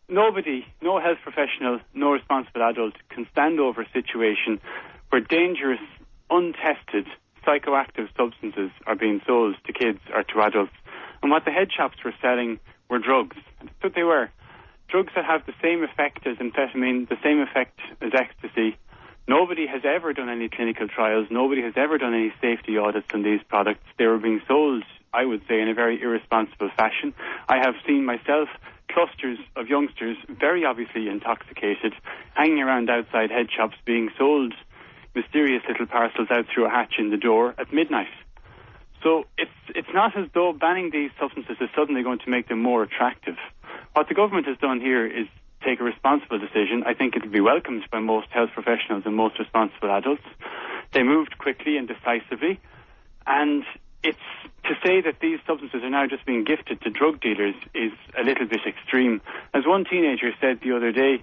nobody, no health professional, no responsible adult can stand over a situation where dangerous, untested, psychoactive substances are being sold to kids or to adults. And what the head shops were selling were drugs. That's what they were. Drugs that have the same effect as amphetamine, the same effect as ecstasy. Nobody has ever done any clinical trials. Nobody has ever done any safety audits on these products. They were being sold, I would say, in a very irresponsible fashion. I have seen myself clusters of youngsters, very obviously intoxicated, hanging around outside head shops being sold mysterious little parcels out through a hatch in the door at midnight. So it's not as though banning these substances is suddenly going to make them more attractive. What the government has done here is take a responsible decision. I think it will be welcomed by most health professionals and most responsible adults. They moved quickly and decisively, and it's to say that these substances are now just being gifted to drug dealers is a little bit extreme. As one teenager said the other day,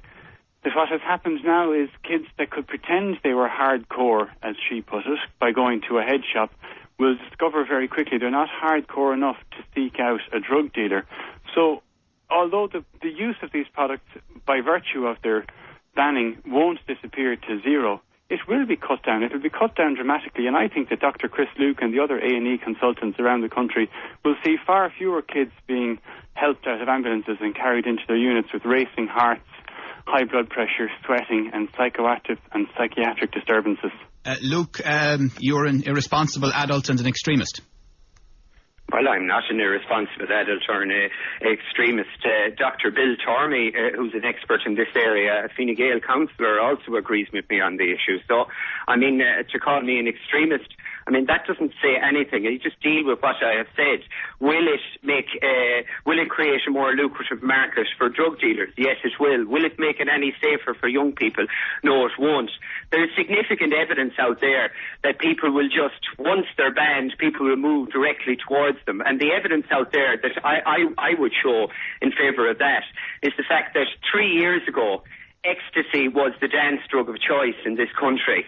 that what has happened now is kids that could pretend they were hardcore, as she put it, by going to a head shop, will discover very quickly they're not hardcore enough to seek out a drug dealer. So, although the use of these products, by virtue of their banning, won't disappear to zero, it will be cut down. It will be cut down dramatically, and I think that Dr. Chris Luke and the other A&E consultants around the country will see far fewer kids being helped out of ambulances and carried into their units with racing hearts, high blood pressure, sweating, and psychoactive and psychiatric disturbances. Luke, you're an irresponsible adult and an extremist. Well, I'm not an irresponsible adult or an extremist. Dr. Bill Tormey, who's an expert in this area, a Fine Gael councillor, also agrees with me on the issue. So, I mean, to call me an extremist, I mean, that doesn't say anything. You just deal with what I have said. Will it create a more lucrative market for drug dealers? Yes, it will. Will it make it any safer for young people? No, it won't. There's significant evidence out there that people will just, once they're banned, people will move directly towards them. And the evidence out there that I would show in favour of that is the fact that 3 years ago, ecstasy was the dance drug of choice in this country.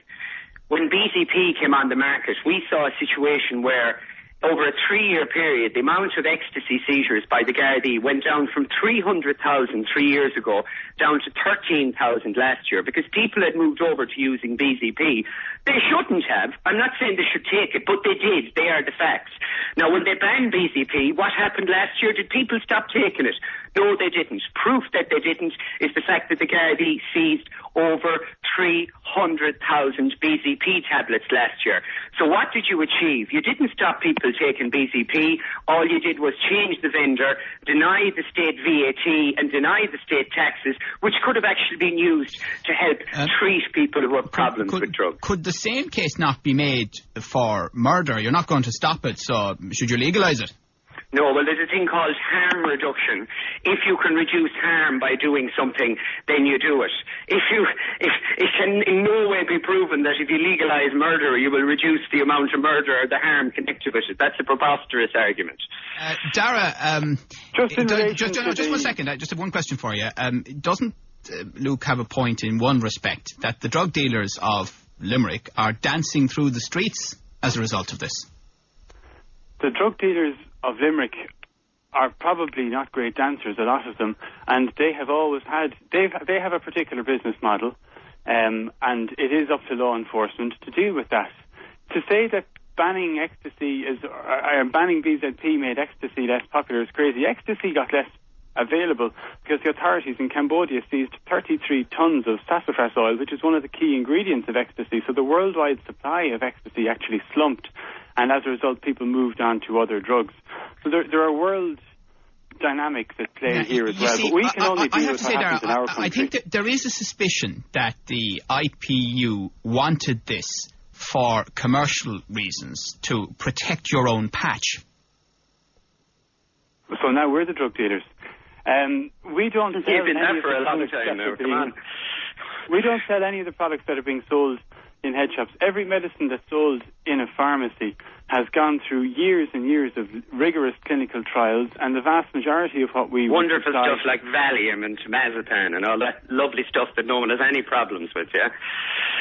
When BZP came on the market, we saw a situation where over a 3-year period, the amount of ecstasy seizures by the Gardaí went down from 300,000 3 years ago down to 13,000 last year because people had moved over to using BZP. They shouldn't have. I'm not saying they should take it, but they did. They are the facts. Now, when they banned BZP, what happened last year? Did people stop taking it? No, they didn't. Proof that they didn't is the fact that the Gardaí seized over 300,000 BZP tablets last year. So what did you achieve? You didn't stop people taking BZP. All you did was change the vendor, deny the state VAT and deny the state taxes, which could have actually been used to help treat people who have problems with drugs. Could the same case not be made for murder? You're not going to stop it, so should you legalise it? No, well, there's a thing called harm reduction. If you can reduce harm by doing something, then you do it. It can in no way be proven that if you legalise murder, you will reduce the amount of murder or the harm connected with it. That's a preposterous argument. Darragh, just 1 second. I just have one question for you. Doesn't Luke have a point in one respect, that the drug dealers of Limerick are dancing through the streets as a result of this? The drug dealers of Limerick are probably not great dancers, a lot of them, and they have always had, they have a particular business model, and it is up to law enforcement to deal with that. To say that banning ecstasy banning BZP made ecstasy less popular is crazy. Ecstasy got less available because the authorities in Cambodia seized 33 tons of sassafras oil, which is one of the key ingredients of ecstasy. So the worldwide supply of ecstasy actually slumped, and as a result people moved on to other drugs. So there are world dynamics at play here as well. But we can only deal with what happens in our country. I think that there is a suspicion that the IPU wanted this for commercial reasons, to protect your own patch. So now we're the drug dealers. We don't sell You've been there for a long time now, come on. We don't sell any of the products that are being sold in head shops. Every medicine that's sold in a pharmacy has gone through years and years of rigorous clinical trials, and the vast majority of what we wonderful stuff like Valium and Temazepam and all that lovely stuff that no one has any problems with, yeah?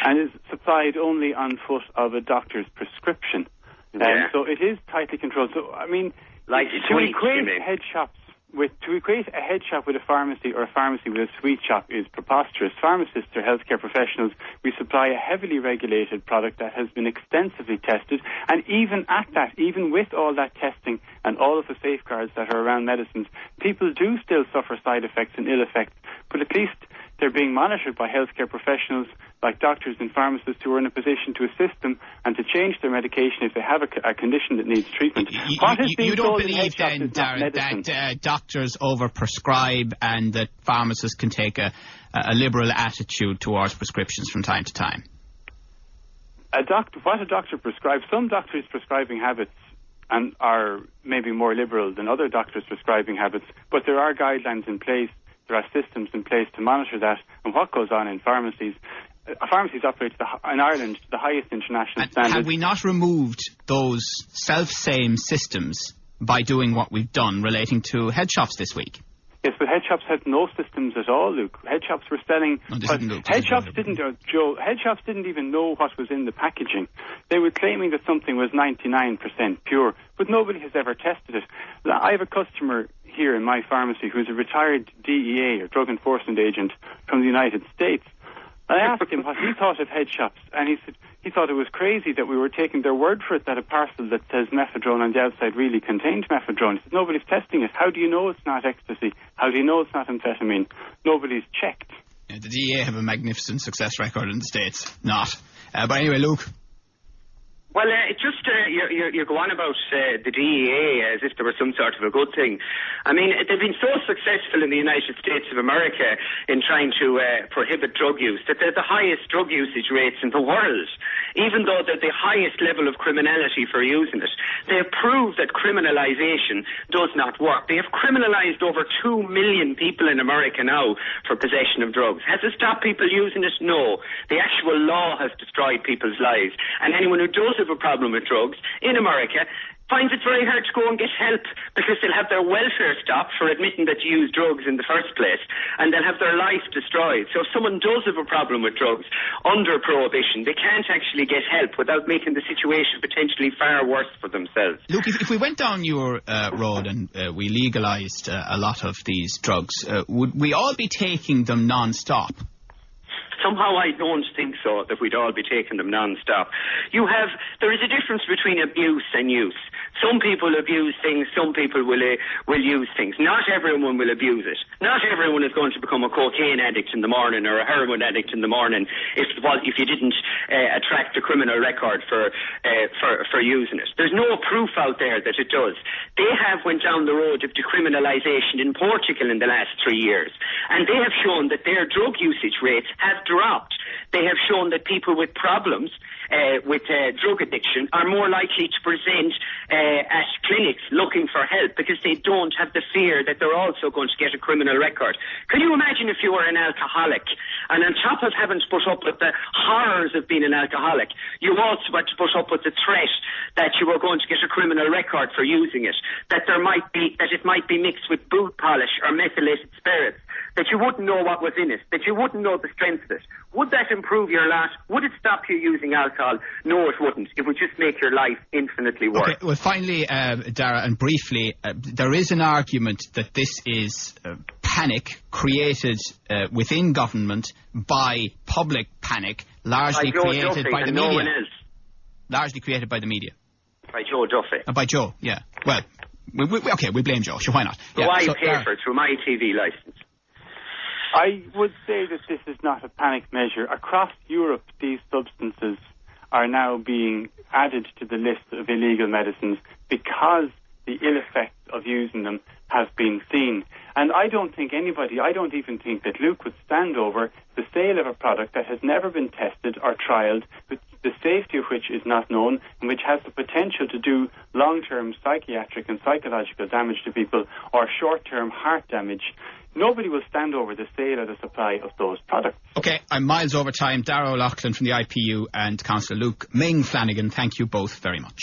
And is supplied only on foot of a doctor's prescription. So it is tightly controlled. So, I mean, like to equate head shops to equate a head shop with a pharmacy or a pharmacy with a sweet shop is preposterous. Pharmacists are healthcare professionals. We supply a heavily regulated product that has been extensively tested, and even at that, even with all that testing and all of the safeguards that are around medicines, people do still suffer side effects and ill effects, but at least they're being monitored by healthcare professionals like doctors and pharmacists who are in a position to assist them and to change their medication if they have a condition that needs treatment. You don't believe then, Darragh, that doctors overprescribe and that pharmacists can take a liberal attitude towards prescriptions from time to time? What a doctor prescribes, some doctors' prescribing habits and are maybe more liberal than other doctors' prescribing habits, but there are guidelines in place. There are systems in place to monitor that and what goes on in pharmacies. Pharmacies operate in Ireland to the highest international standards. Have we not removed those self-same systems by doing what we've done relating to head shops this week? Yes, but head shops had no systems at all, Luke. Head shops were selling... Head shops didn't even know what was in the packaging. They were claiming that something was 99% pure, but nobody has ever tested it. I have a customer here in my pharmacy who's a retired DEA, or Drug Enforcement Agent, from the United States. I asked him what he thought of head shops, and he said he thought it was crazy that we were taking their word for it that a parcel that says methadone on the outside really contained methadone. He said, nobody's testing it. How do you know it's not ecstasy? How do you know it's not amphetamine? Nobody's checked. Yeah, the DEA have a magnificent success record in the States. Not. But anyway, Luke. Well, you go on about the DEA as if there was some sort of a good thing. I mean, they've been so successful in the United States of America in trying to prohibit drug use that they're the highest drug usage rates in the world, even though they're the highest level of criminality for using it. They have proved that criminalisation does not work. They have criminalised over 2 million people in America now for possession of drugs. Has it stopped people using it? No. The actual law has destroyed people's lives. And anyone who does have a problem with drugs in America finds it very hard to go and get help because they'll have their welfare stopped for admitting that you use drugs in the first place, and they'll have their life destroyed. So if someone does have a problem with drugs under prohibition, they can't actually get help without making the situation potentially far worse for themselves. Look, if we went down your road and we legalised a lot of these drugs, would we all be taking them non-stop? Somehow I don't think so, that we'd all be taking them non-stop. There is a difference between abuse and use. Some people abuse things, some people will use things. Not everyone will abuse it. Not everyone is going to become a cocaine addict in the morning or a heroin addict in the morning if you didn't attract a criminal record for using it. There's no proof out there that it does. They have went down the road of decriminalisation in Portugal in the last 3 years, and they have shown that their drug usage rates have dropped. They have shown that people with problems with drug addiction are more likely to present at clinics looking for help because they don't have the fear that they're also going to get a criminal record. Can you imagine if you were an alcoholic and on top of having to put up with the horrors of being an alcoholic, you also had to put up with the threat that you were going to get a criminal record for using it, that it might be mixed with boot polish or methylated spirits, that you wouldn't know what was in it, that you wouldn't know the strength of it. Would that improve your lot? Would it stop you using alcohol? No, it wouldn't. It would just make your life infinitely worse. Okay, well, finally, Darragh, and briefly, there is an argument that this is panic created within government by public panic, largely created by the media. Largely created by the media. By Joe Duffy. By Joe, yeah. Well, we blame Joe, sure, why not? So I pay for it through my TV licence. I would say that this is not a panic measure. Across Europe, these substances are now being added to the list of illegal medicines because the ill effects of using them have been seen. And I don't even think that Luke would stand over the sale of a product that has never been tested or trialled, the safety of which is not known, and which has the potential to do long-term psychiatric and psychological damage to people or short-term heart damage. Nobody will stand over the sale or the supply of those products. OK, I'm miles over time. Darragh O'Loughlin from the IPU and Councillor Luke Ming Flanagan, thank you both very much.